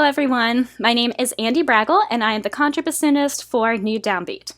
everyone, my name is Andi Bragiel and I am the contrabassoonist for New Downbeat.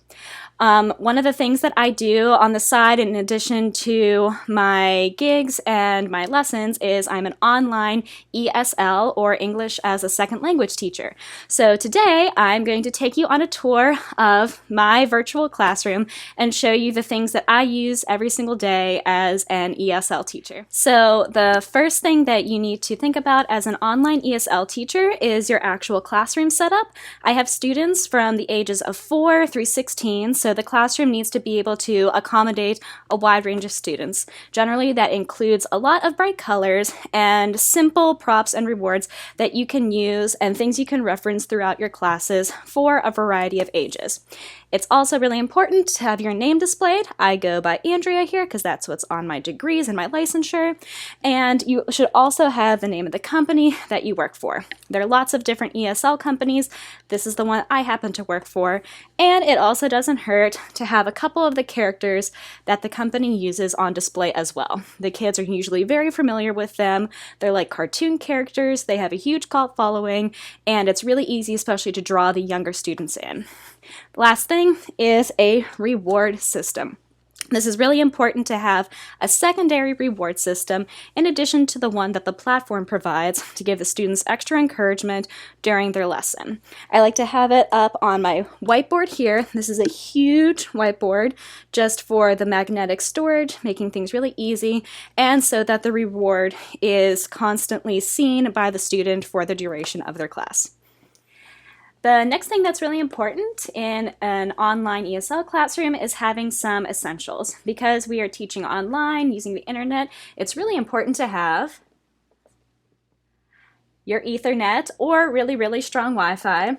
One of the things that I do on the side in addition to my gigs and my lessons is I'm an online ESL or English as a Second Language teacher. So today I'm going to take you on a tour of my virtual classroom and show you the things that I use every single day as an ESL teacher. So the first thing that you need to think about as an online ESL teacher is your actual classroom setup. I have students from the ages of 4 through 16, so the classroom needs to be able to accommodate a wide range of students. Generally, that includes a lot of bright colors and simple props and rewards that you can use and things you can reference throughout your classes for a variety of ages. It's also really important to have your name displayed. I go by Andrea here because that's what's on my degrees and my licensure. And you should also have the name of the company that you work for. There are lots of different ESL companies. This is the one I happen to work for. And it also doesn't hurt to have a couple of the characters that the company uses on display as well. The kids are usually very familiar with them. They're like cartoon characters. They have a huge cult following, and it's really easy, especially to draw the younger students in. The last thing is a reward system. This is really important to have a secondary reward system in addition to the one that the platform provides to give the students extra encouragement during their lesson. I like to have it up on my whiteboard here. This is a huge whiteboard just for the magnetic storage, making things really easy, and so that the reward is constantly seen by the student for the duration of their class. The next thing that's really important in an online ESL classroom is having some essentials. Because we are teaching online using the internet, it's really important to have your Ethernet or really strong Wi-Fi.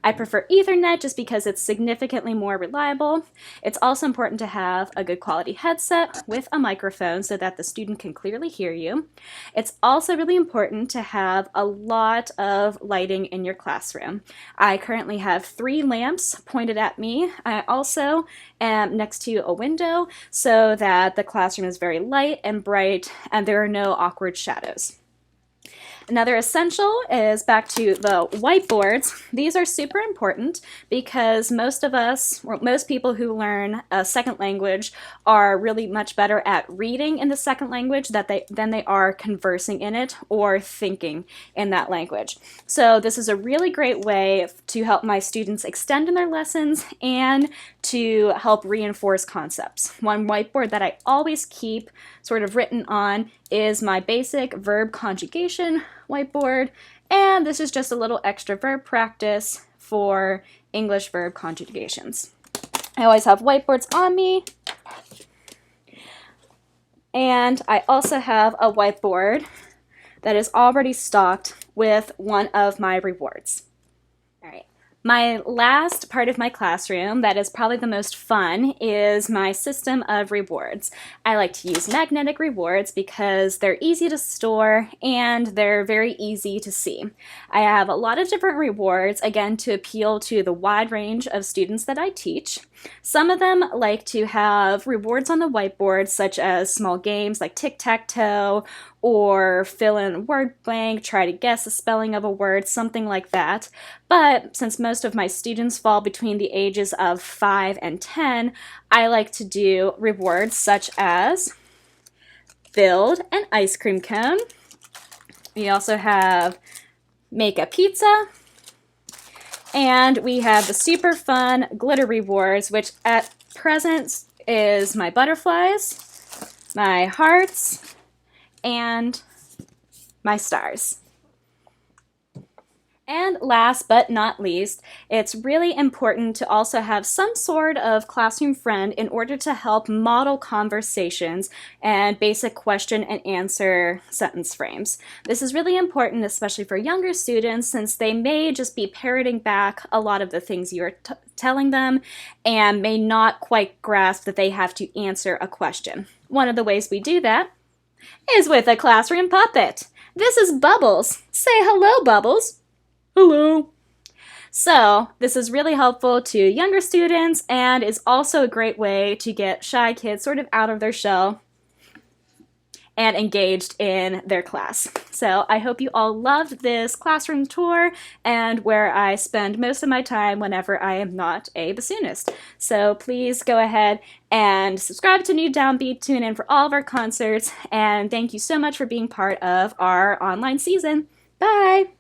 I prefer Ethernet just because it's significantly more reliable. It's also important to have a good quality headset with a microphone so that the student can clearly hear you. It's also really important to have a lot of lighting in your classroom. I currently have 3 lamps pointed at me. I also am next to a window so that the classroom is very light and bright and there are no awkward shadows. Another essential is back to the whiteboards. These are super important because most of us, or most people who learn a second language are really much better at reading in the second language than they are conversing in it or thinking in that language. So this is a really great way to help my students extend in their lessons and to help reinforce concepts. One whiteboard that I always keep sort of written on is my basic verb conjugation whiteboard, and this is just a little extra verb practice for English verb conjugations. I always have whiteboards on me, and I also have a whiteboard that is already stocked with one of my rewards. All right. My last part of my classroom that is probably the most fun is my system of rewards. I like to use magnetic rewards because they're easy to store and they're very easy to see. I have a lot of different rewards, again, to appeal to the wide range of students that I teach. Some of them like to have rewards on the whiteboard, such as small games like tic-tac-toe or fill in a word blank, try to guess the spelling of a word, something like that. But since most of my students fall between the ages of 5 and 10, I like to do rewards such as build an ice cream cone. We also have make a pizza. And we have the super fun glitter rewards, which at present is my butterflies, my hearts, and my stars. And last but not least, it's really important to also have some sort of classroom friend in order to help model conversations and basic question and answer sentence frames. This is really important, especially for younger students, since they may just be parroting back a lot of the things you're telling them and may not quite grasp that they have to answer a question. One of the ways we do that is with a classroom puppet. This is Bubbles. Say hello, Bubbles. Hello. So this is really helpful to younger students and is also a great way to get shy kids sort of out of their shell and engaged in their class. So I hope you all loved this classroom tour and where I spend most of my time whenever I am not a bassoonist. So please go ahead and subscribe to New Downbeat, tune in for all of our concerts, and thank you so much for being part of our online season. Bye!